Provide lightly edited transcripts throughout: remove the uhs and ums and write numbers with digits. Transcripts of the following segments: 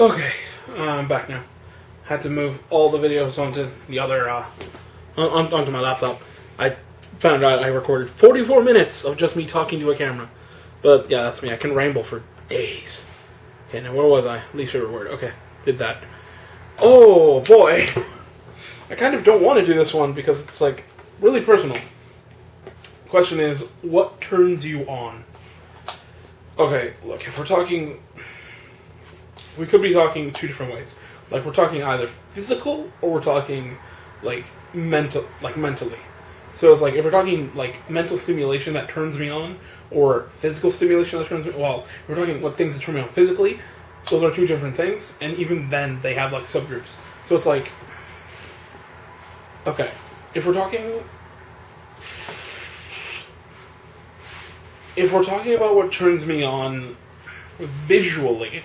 Okay, I'm back now. Had to move all the videos onto the other, onto my laptop. I found out I recorded 44 minutes of just me talking to a camera. But yeah, that's me. I can ramble for days. Okay, now where was I? Least favorite word. Okay, did that. Oh boy, I kind of don't want to do this one because it's like really personal. Question is, what turns you on? Okay, look, if we're talking, we could be talking two different ways. Like we're talking either physical or we're talking like mentally. So it's like if we're talking like mental stimulation that turns me on, or physical stimulation that turns me. Well, if we're talking what things that turn me on physically. Those are two different things, and even then they have like subgroups. So it's like, okay, if we're talking about what turns me on visually,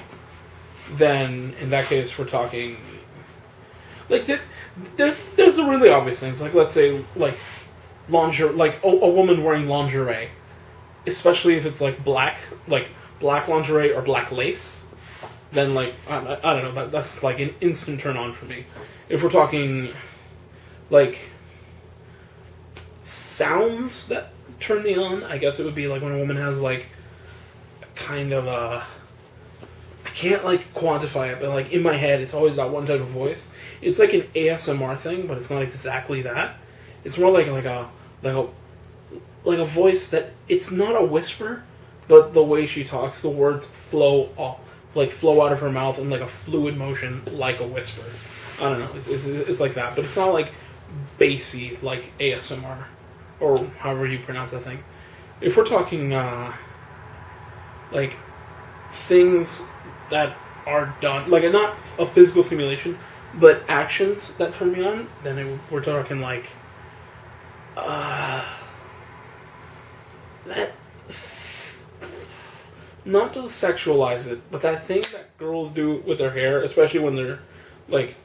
then in that case we're talking like there's the really obvious things, like let's say like lingerie, like a woman wearing lingerie, especially if it's like black lingerie or black lace. Then like I don't know, that's like an instant turn on for me. If we're talking like sounds that turn me on, I guess it would be like when a woman has like kind of a, I can't like quantify it, but like in my head it's always that one type of voice. It's like an ASMR thing, but it's not exactly that. It's more like a voice that it's not a whisper, but the way she talks, the words flow out of her mouth in like a fluid motion, like a whisper. I don't know. It's like that, but it's not like bassy like ASMR or however you pronounce that thing. If we're talking like things that are done, like not a physical stimulation, but actions that turn me on, then we're talking like that. Not to sexualize it, but that thing that girls do with their hair, especially when they're like,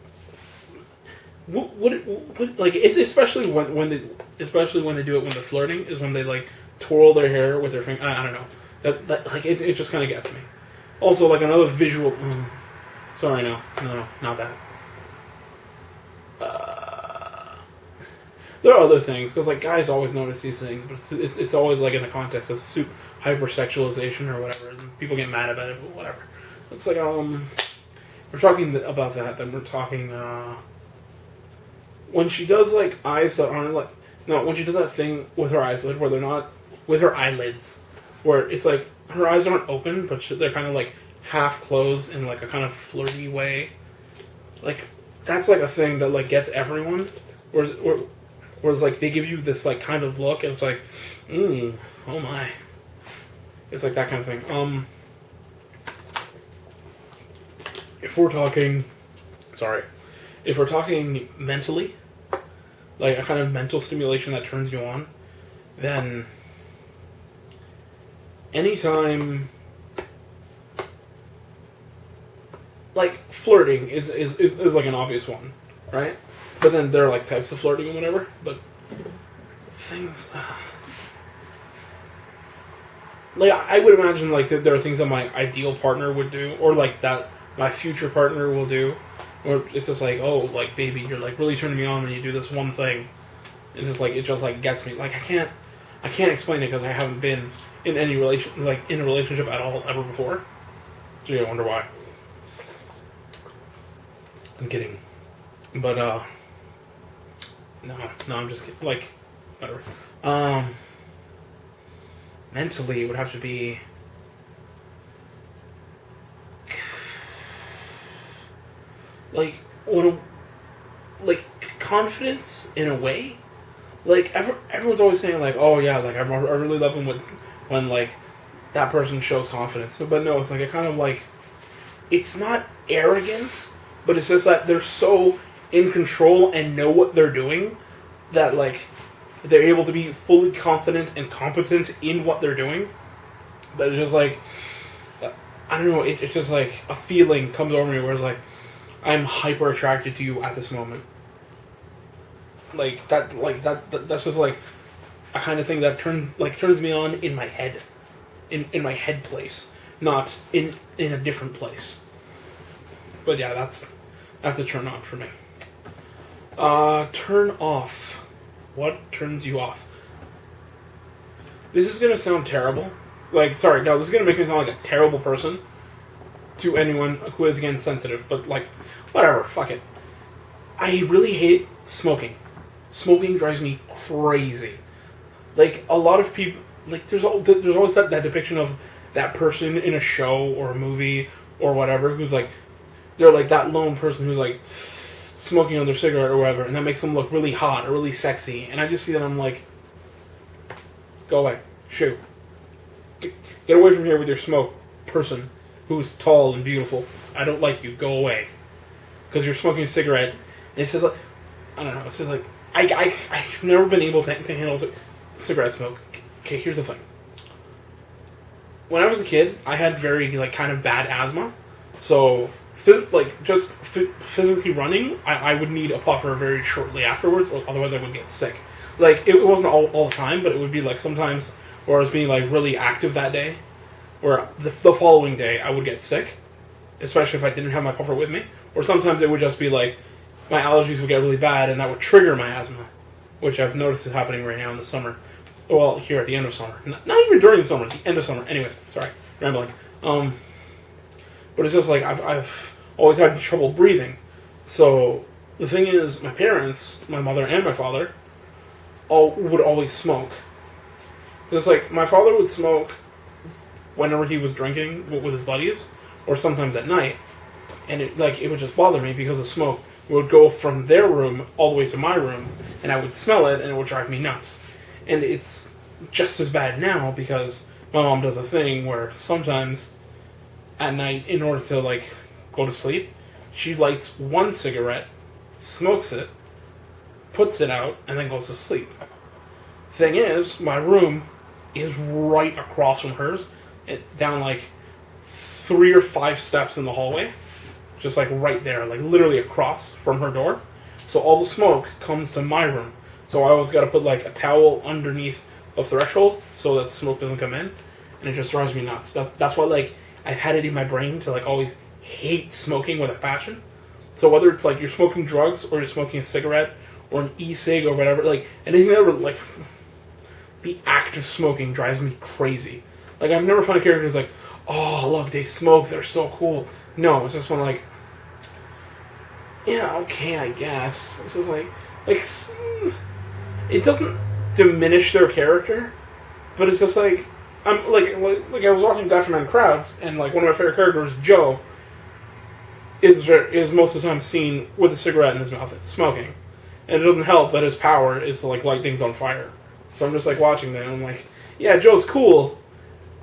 it's especially when they do it when they're flirting, is when they like twirl their hair with their finger. I don't know, that like it just kind of gets me. Also, like another visual. Sorry, no, not that. There are other things, because like guys always notice these things, but it's always like in the context of hypersexualization or whatever, and people get mad about it, but whatever. It's like we're talking about that, then we're talking when she does like eyes that aren't like, no, when she does that thing with her eyes where they're not with her eyelids, where it's like her eyes aren't open, but they're kind of like half closed in like a kind of flirty way. Like that's like a thing that like gets everyone. Whereas like they give you this like kind of look, and it's like, oh my. It's like that kind of thing. If we're talking mentally, like a kind of mental stimulation that turns you on, then anytime, like flirting is like an obvious one, right? But then there are like types of flirting and whatever, but things. Like I would imagine, like there are things that my ideal partner would do, or like that my future partner will do, or it's just like, oh, like baby, you're like really turning me on when you do this one thing, and just like it just like gets me. Like I can't explain it because I haven't been in any in a relationship at all ever before. So you wonder why. I'm kidding, but no, I'm just kidding. Like whatever. Mentally, it would have to be like like confidence in a way. Like everyone's always saying like, oh yeah, like I really love when like that person shows confidence. So, but no, it's like a kind of like, it's not arrogance, but it's just that they're so in control and know what they're doing that like they're able to be fully confident and competent in what they're doing. But it's just like, I don't know, it's just like a feeling comes over me where it's like, I'm hyper attracted to you at this moment. That's just like a kind of thing that turns me on in my head. In my head place. Not in a different place. But yeah, that's a turn on for me. Turn off. What turns you off? This is gonna sound terrible. Like, sorry, no, this is gonna make me sound like a terrible person to anyone who is, again, sensitive. But, like, whatever, fuck it. I really hate smoking. Smoking drives me crazy. Like, a lot of people, like, there's always that depiction of that person in a show or a movie or whatever who's, like, they're, like, that lone person who's, like, smoking on their cigarette or whatever, and that makes them look really hot or really sexy. And I just see that, I'm like, go away. Shoo. Get away from here with your smoke, person who's tall and beautiful. I don't like you. Go away. Because you're smoking a cigarette. And it's just like, I don't know, it's just like, I've never been able to handle cigarette smoke. Okay, here's the thing. When I was a kid, I had very, like, kind of bad asthma. So, just physically running, I would need a puffer very shortly afterwards, or otherwise I would get sick. Like, it wasn't all the time, but it would be, like, sometimes where I was being, like, really active that day, or the following day I would get sick, especially if I didn't have my puffer with me. Or sometimes it would just be, like, my allergies would get really bad, and that would trigger my asthma, which I've noticed is happening right now in the summer. Well, here at the end of summer. Not even during the summer, it's the end of summer. Anyways, sorry, rambling. But it's just like, I've always had trouble breathing. So, the thing is, my parents, my mother and my father, would always smoke. It's like, my father would smoke whenever he was drinking with his buddies, or sometimes at night, and it would just bother me because the smoke would go from their room all the way to my room, and I would smell it, and it would drive me nuts. And it's just as bad now because my mom does a thing where sometimes at night, in order to, like, go to sleep, she lights one cigarette, smokes it, puts it out, and then goes to sleep. Thing is, my room is right across from hers, down, like, 3 or 5 steps in the hallway. Just, like, right there, like, literally across from her door. So all the smoke comes to my room. So I always got to put, like, a towel underneath the threshold so that the smoke doesn't come in. And it just drives me nuts. That's why, like, I've had it in my brain to, like, always hate smoking with a passion. So whether it's, like, you're smoking drugs or you're smoking a cigarette or an e-cig or whatever, like, anything that would, like, the act of smoking drives me crazy. Like, I've never found a character who's like, oh, look, they smoke, they're so cool. No, it's just when, like, yeah, okay, I guess. This is like, it doesn't diminish their character, but it's just like, I'm like I was watching Gotcha Man Crowds, and, like, one of my favorite characters, Joe, is most of the time seen with a cigarette in his mouth, smoking, and it doesn't help that his power is to, like, light things on fire. So I'm just, like, watching that, and I'm like, yeah, Joe's cool,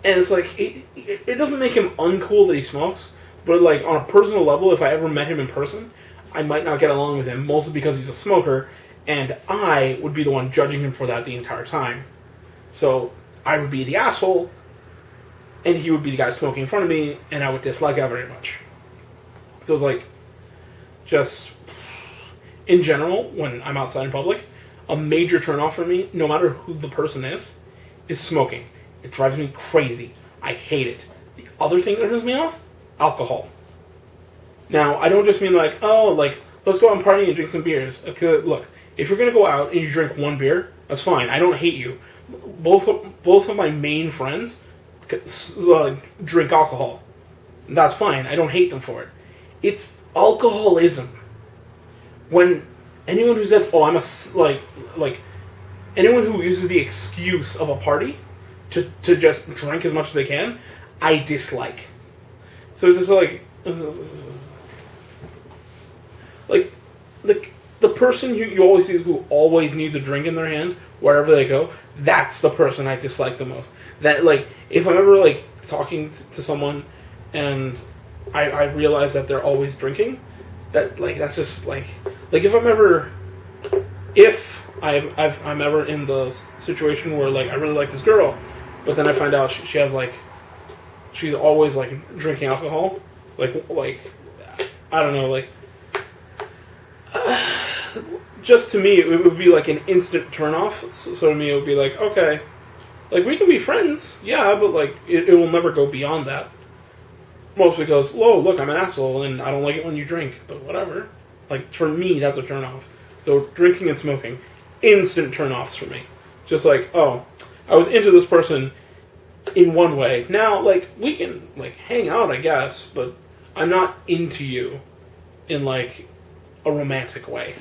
and it's like, it doesn't make him uncool that he smokes, but, like, on a personal level, if I ever met him in person, I might not get along with him, mostly because he's a smoker, and I would be the one judging him for that the entire time. So I would be the asshole, and he would be the guy smoking in front of me, and I would dislike that very much. So it's like, just, in general, when I'm outside in public, a major turnoff for me, no matter who the person is smoking. It drives me crazy. I hate it. The other thing that turns me off? Alcohol. Now, I don't just mean, like, oh, like, let's go out and party and drink some beers. Okay, look, if you're going to go out and you drink one beer, that's fine. I don't hate you. Both of my main friends drink alcohol. That's fine. I don't hate them for it. It's alcoholism. When anyone who says, oh, I'm like, anyone who uses the excuse of a party to just drink as much as they can, I dislike. So it's just like the person you always see who always needs a drink in their hand wherever they go, that's the person I dislike the most. That, like, if I'm ever, like, talking to someone and I realize that they're always drinking, that, like, that's just, like if I'm ever in the situation where, like, I really like this girl, but then I find out she has, like, she's always, like, drinking alcohol, like I don't know, like, just to me, it would be, like, an instant turnoff. So to me, it would be like, okay, like, we can be friends, yeah, but, like, it will never go beyond that. Mostly because, whoa, look, I'm an asshole, and I don't like it when you drink, but whatever. Like, for me, that's a turnoff. So, drinking and smoking, instant turnoffs for me. Just like, oh, I was into this person in one way. Now, like, we can, like, hang out, I guess, but I'm not into you in, like, a romantic way.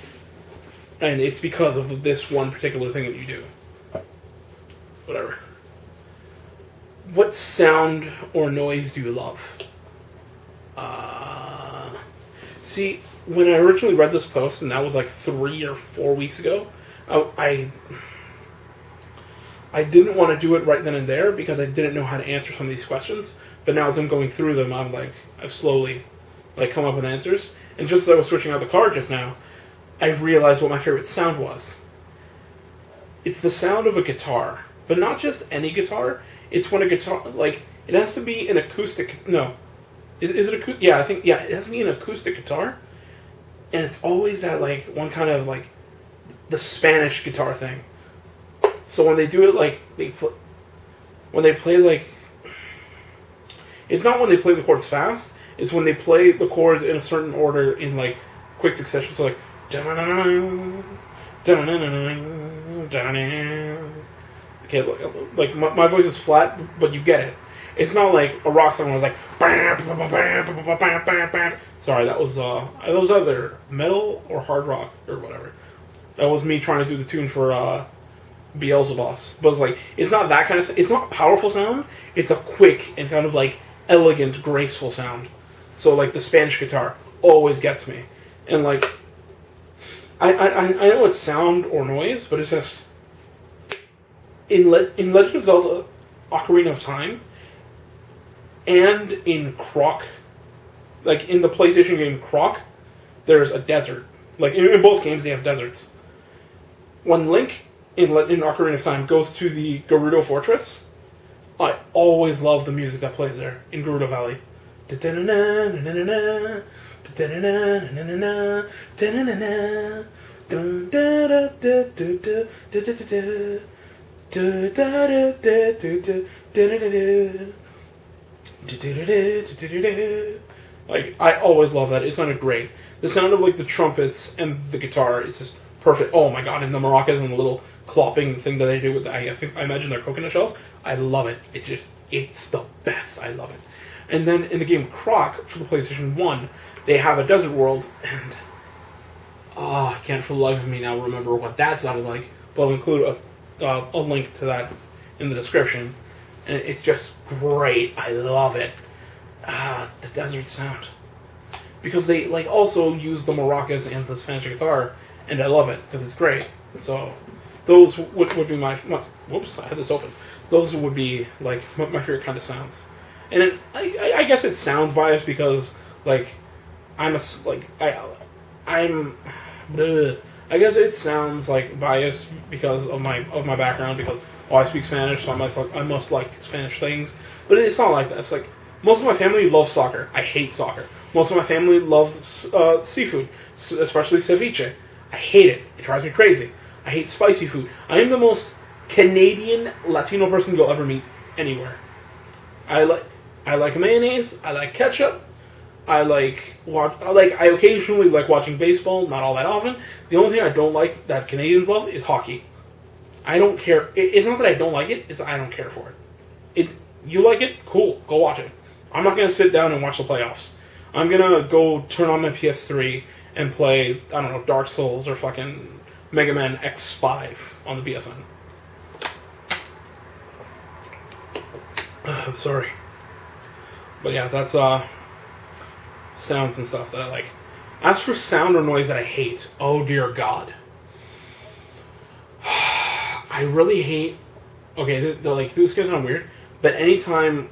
And it's because of this one particular thing that you do. Whatever. What sound or noise do you love? See, when I originally read this post, and that was like 3 or 4 weeks ago, I didn't want to do it right then and there because I didn't know how to answer some of these questions. But now as I'm going through them, I've slowly like come up with answers. And just as I was switching out the car just now, I realized what my favorite sound was. It's the sound of a guitar, but not just any guitar. It's when a guitar, like, it has to be an acoustic. No, is it acoustic? Yeah, it has to be an acoustic guitar, and it's always that like one kind of like the Spanish guitar thing. So when they do it, like when they play like, it's not when they play the chords fast. It's when they play the chords in a certain order in like quick succession. So like, okay, like my voice is flat, but you get it. It's not like a rock song where it's like, sorry, that was either metal or hard rock or whatever. That was me trying to do the tune for Beelzebub. But it's like, it's not that kind of, it's not a powerful sound. It's a quick and kind of like elegant, graceful sound. So like the Spanish guitar always gets me, and like I know it's sound or noise, but it's just in Legend of Zelda: Ocarina of Time and in Croc, like in the PlayStation game Croc, there's a desert. Like in both games, they have deserts. When Link in Ocarina of Time goes to the Gerudo Fortress, I always love the music that plays there in Gerudo Valley. Like, I always love that. It sounded great. The sound of like the trumpets and the guitar, it's just perfect. Oh my god, and the maracas and the little clopping thing that they do with I imagine they're coconut shells. I love it. It's the best. I love it. And then in the game Croc for the PlayStation 1, they have a desert world, and I can't for the life of me now remember what that sounded like, but I'll include a link to that in the description. And it's just great. I love it. The desert sound. Because they like also use the maracas and the Spanish guitar, and I love it because it's great. So those would be my whoops, I had this open. Those would be like my favorite kind of sounds. And I guess it sounds biased because like I guess it sounds like biased because of my background, because I speak Spanish, so I must like Spanish things. But it's not like that. It's like most of my family loves soccer. I hate soccer. Most of my family loves seafood, especially ceviche. I hate it. It drives me crazy. I hate spicy food. I am the most Canadian Latino person you'll ever meet anywhere. I like mayonnaise. I like ketchup. I occasionally like watching baseball, not all that often. The only thing I don't like that Canadians love is hockey. I don't care. It's not that I don't like it, it's I don't care for it. You like it? Cool. Go watch it. I'm not going to sit down and watch the playoffs. I'm going to go turn on my PS3 and play, I don't know, Dark Souls or fucking Mega Man X5 on the BSN. Sorry. But yeah, that's sounds and stuff that I like. As for sound or noise that I hate, oh dear God. I really hate... Okay, this gets sound weird, but anytime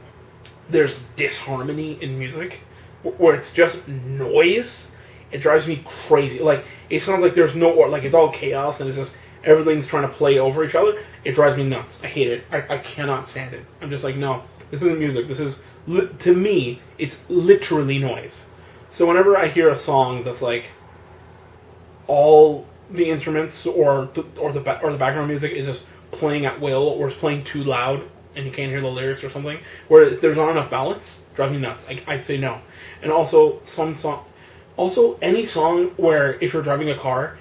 there's disharmony in music, where it's just noise, it drives me crazy. Like, it sounds like there's no... Like, it's all chaos, and it's just... Everything's trying to play over each other. It drives me nuts. I hate it. I cannot stand it. I'm just like, no, this isn't music. This is... To me, it's literally noise. So whenever I hear a song that's like all the instruments or the background music is just playing at will or is playing too loud, and you can't hear the lyrics or something, where there's not enough balance, drives me nuts. I'd say no. And also, any song where if you're driving a car,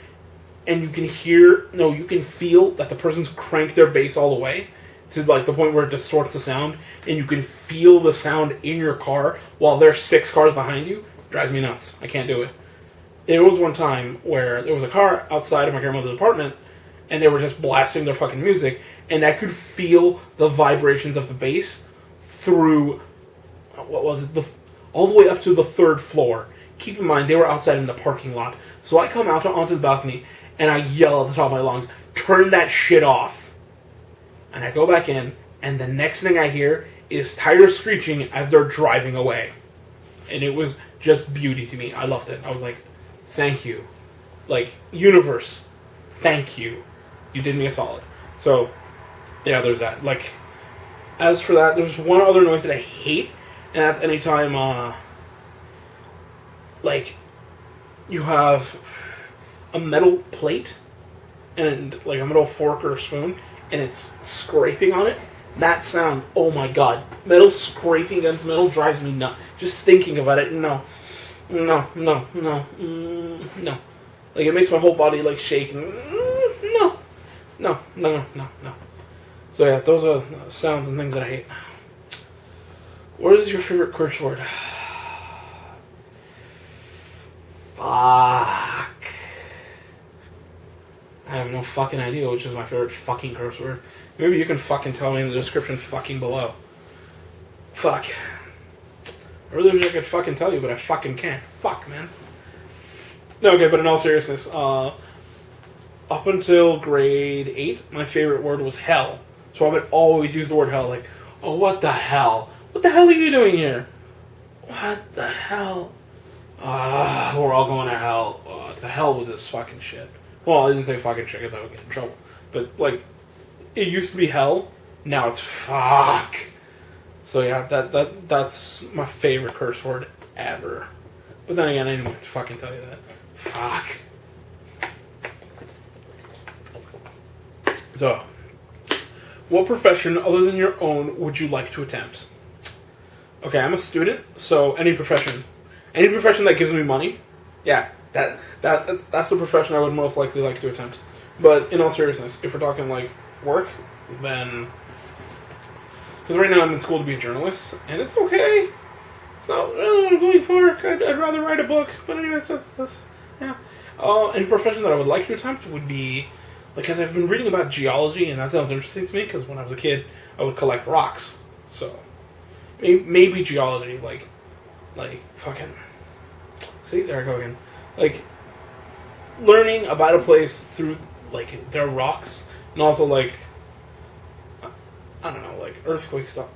and you can feel that the person's cranked their bass all the way, to like the point where it distorts the sound, and you can feel the sound in your car while there's 6 cars behind you, drives me nuts. I can't do it. There was one time where there was a car outside of my grandmother's apartment, and they were just blasting their fucking music, and I could feel the vibrations of the bass through, all the way up to the 3rd floor. Keep in mind, they were outside in the parking lot. So I come out onto the balcony, and I yell at the top of my lungs, turn that shit off. And I go back in, and the next thing I hear is tires screeching as they're driving away. And it was just beauty to me. I loved it. I was like, thank you. Like, universe, thank you. You did me a solid. So, yeah, there's that. Like, as for that, there's one other noise that I hate, and that's anytime, like, you have a metal plate, and, like, a metal fork or spoon, and it's scraping on it. That sound, oh my god. Metal scraping against metal drives me nuts. Just thinking about it, no. Like, it makes my whole body, like, shake. No. So, yeah, those are sounds and things that I hate. What is your favorite curse word? Fuck. I have no fucking idea which is my favorite fucking curse word. Maybe you can fucking tell me in the description fucking below. Fuck. I really wish I could fucking tell you, but I fucking can't. Fuck, man. No, okay, but in all seriousness, up until grade 8, my favorite word was hell. So I would always use the word hell, like, oh, what the hell? What the hell are you doing here? What the hell? We're all going to hell. To hell with this fucking shit. Well, I didn't say fucking shit because I would get in trouble. But, like, it used to be hell, now it's fuck. So, yeah, that's my favorite curse word ever. But then again, I didn't want to fucking tell you that. Fuck. So, what profession other than your own would you like to attempt? Okay, I'm a student, so any profession. Any profession that gives me money, yeah, that's the profession I would most likely like to attempt. But in all seriousness, if we're talking like work, then because right now I'm in school to be a journalist, and it's okay. It's not really what I'm going for. I'd rather write a book, but anyways, that's yeah. Any profession that I would like to attempt would be, because I've been reading about geology, and that sounds interesting to me. Because when I was a kid, I would collect rocks, so maybe geology, like fucking. See, there I go again. Like, learning about a place through, like, their rocks, and also, like, I don't know, like, earthquake stuff.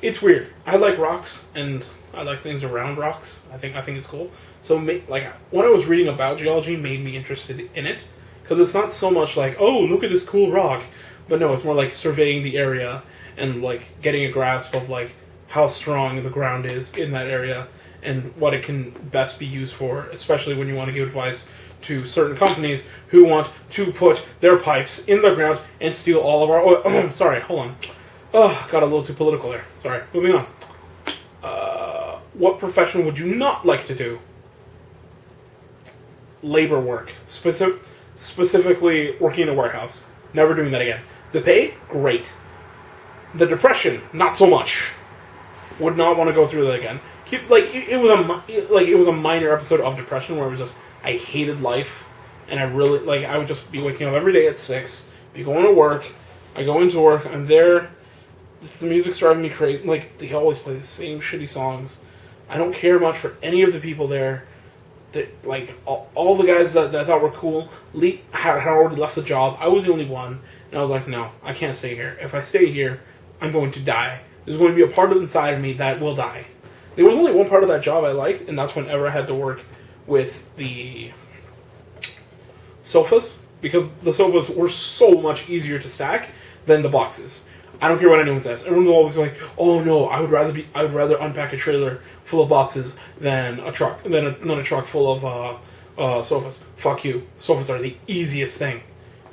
It's weird. I like rocks, and I like things around rocks. I think it's cool. So, like, what I was reading about geology made me interested in it, because it's not so much like, oh, look at this cool rock, but no, it's more like surveying the area, and, like, getting a grasp of, like, how strong the ground is in that area, and what it can best be used for, especially when you want to give advice to certain companies who want to put their pipes in the ground and steal all of our oil. Sorry, hold on. Oh, got a little too political there. Sorry, moving on. What profession would you not like to do? Labor work. Specifically working in a warehouse. Never doing that again. The pay? Great. The depression? Not so much. Would not want to go through that again. It was a minor episode of depression where it was just I hated life, and I really I would just be waking up every day at 6, be going to work. I go into work, I'm there. The music's driving me crazy. Like, they always play the same shitty songs. I don't care much for any of the people there. Like all the guys that I thought were cool had already left the job. I was the only one, and I was like, no, I can't stay here. If I stay here, I'm going to die. There's going to be a part of inside of me that will die. There was only one part of that job I liked, and that's whenever I had to work with the sofas, because the sofas were so much easier to stack than the boxes. I don't care what anyone says. Everyone's always like, "Oh no, I would rather unpack a trailer full of boxes than a truck full of sofas." Fuck you. Sofas are the easiest thing.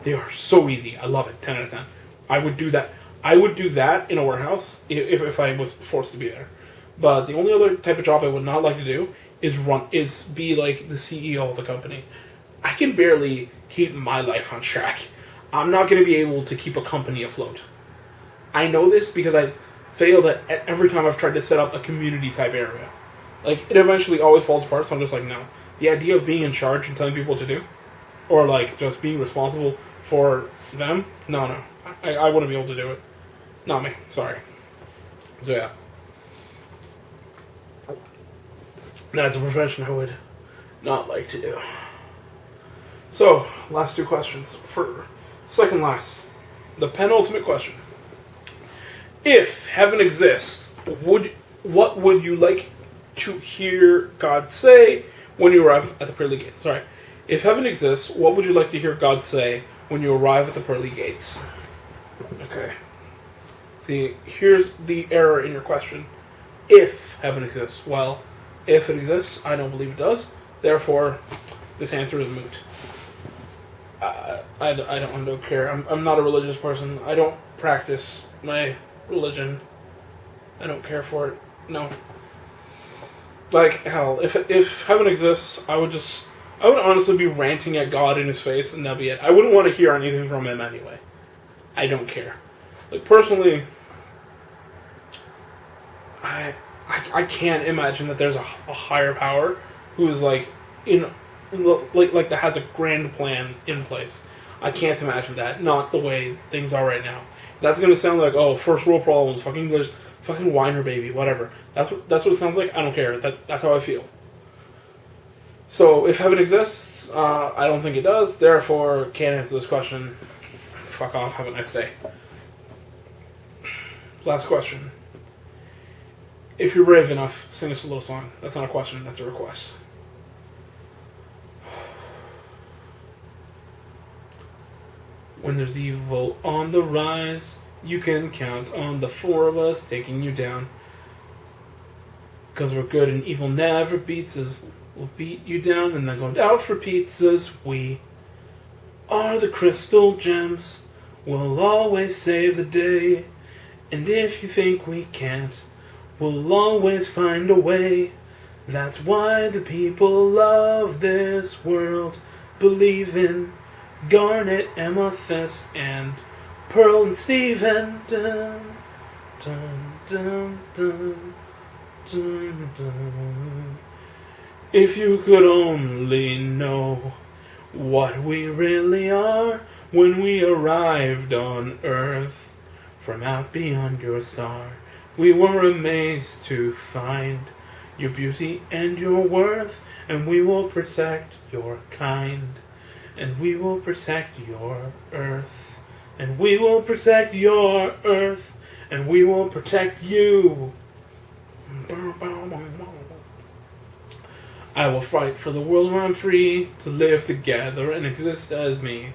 They are so easy. I love it. 10 out of 10. I would do that I would do that in a warehouse if I was forced to be there. But the only other type of job I would not like to do is be like the CEO of the company. I can barely keep my life on track. I'm not going to be able to keep a company afloat. I know this because I've failed at every time I've tried to set up a community type area. Like, it eventually always falls apart, so I'm just like, no. The idea of being in charge and telling people what to do, or like just being responsible for them, no. I wouldn't be able to do it. Not me, sorry. So yeah. That's a profession I would not like to do. So, last two questions. For second last, the penultimate question. If heaven exists, what would you like to hear God say when you arrive at the Pearly Gates? Sorry. If heaven exists, what would you like to hear God say when you arrive at the Pearly Gates? Okay. See, here's the error in your question. If heaven exists. Well, if it exists, I don't believe it does. Therefore, this answer is moot. I don't care. I'm not a religious person. I don't practice my religion. I don't care for it. No. Like, hell, if heaven exists, I would honestly be ranting at God in his face, and that'd be it. I wouldn't want to hear anything from him anyway. I don't care. Like, personally, I can't imagine that there's a higher power who is like like that has a grand plan in place. I can't imagine that. Not the way things are right now. That's gonna sound like, oh, first world problems, fucking whiner baby, whatever. That's what it sounds like. I don't care. That's how I feel. So if heaven exists, I don't think it does. Therefore, can't answer this question. Fuck off. Have a nice day. Last question. If you're brave enough, sing us a little song. That's not a question, that's a request. When there's evil on the rise, you can count on the four of us taking you down. 'Cause we're good and evil never beats us. We'll beat you down and then go out for pizzas. We are the crystal gems. We'll always save the day. And if you think we can't, we'll always find a way. That's why the people of this world believe in Garnet, Amethyst, and Pearl and Steven. Dun, dun, dun, dun, dun, dun. If you could only know what we really are when we arrived on Earth from out beyond your star. We were amazed to find your beauty and your worth, and we will protect your kind, and we will protect your Earth, and we will protect your Earth, and we will protect you. I will fight for the world where I'm free to live together and exist as me.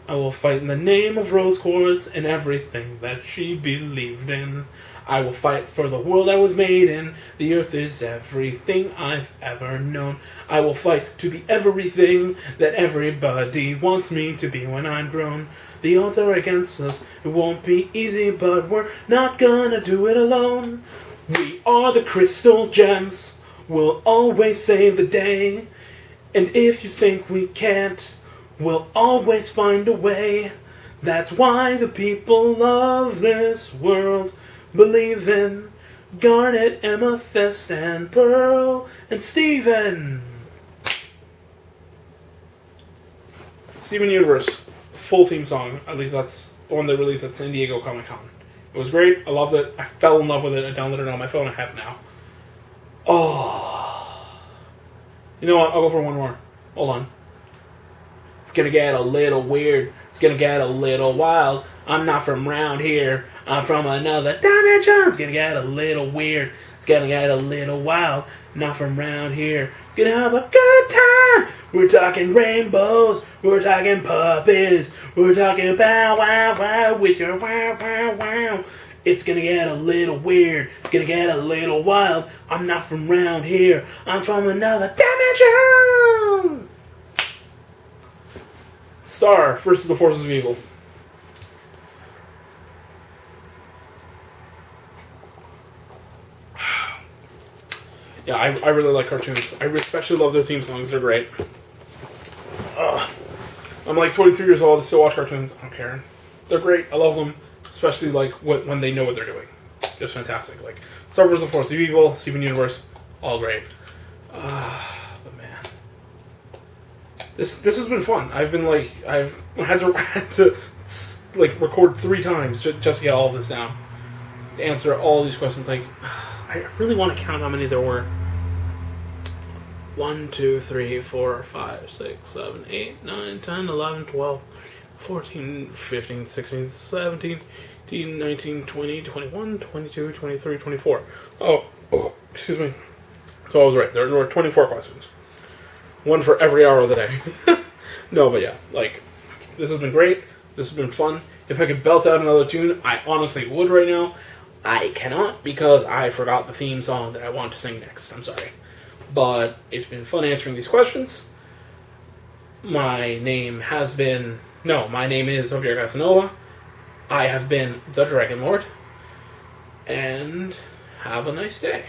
I will fight in the name of rose quartz and everything that she believed in. I will fight for the world I was made in. The earth is everything I've ever known. I will fight to be everything that everybody wants me to be when I'm grown. The odds are against us. It won't be easy, but we're not gonna do it alone. We are the crystal gems. We'll always save the day. And if you think we can't, we'll always find a way. That's why the people of this world believe in Garnet, Amethyst, and Pearl, and Steven. Steven Universe, full theme song. At least that's the one they released at San Diego Comic Con. It was great. I loved it. I fell in love with it. I downloaded it on my phone. I have now. Oh. You know what? I'll go for one more. Hold on. It's gonna get a little weird. It's gonna get a little wild. I'm not from round here. I'm from another dimension. It's gonna get a little weird. It's gonna get a little wild. Not from round here. Gonna have a good time. We're talking rainbows. We're talking puppies. We're talking bow wow wow with your wow wow wow. It's gonna get a little weird. It's gonna get a little wild. I'm not from round here. I'm from another dimension. Star versus the Forces of Evil. Yeah, I really like cartoons. I especially love their theme songs. They're great. I'm like 23 years old. I still watch cartoons. I don't care. They're great. I love them, especially like when they know what they're doing. Just fantastic. Like Star Wars: The Force of Evil, Steven Universe, all great. But man, this has been fun. I've been like I've had to like record 3 times just to get all of this down. To answer all these questions. Like I really want to count how many there were. 1, 2, 3, 4, 5, 6, 7, 8, 9, 10, 11, 12, 14, 15, 16, 17, 18, 19, 20, 21, 22, 23, 24. Oh, excuse me. So I was right. There were 24 questions. 1 for every hour of the day. No, but yeah, like, this has been great. This has been fun. If I could belt out another tune, I honestly would right now. I cannot because I forgot the theme song that I want to sing next. I'm sorry. But it's been fun answering these questions. My name is Javier Casanova. I have been the Dragon Lord. And have a nice day.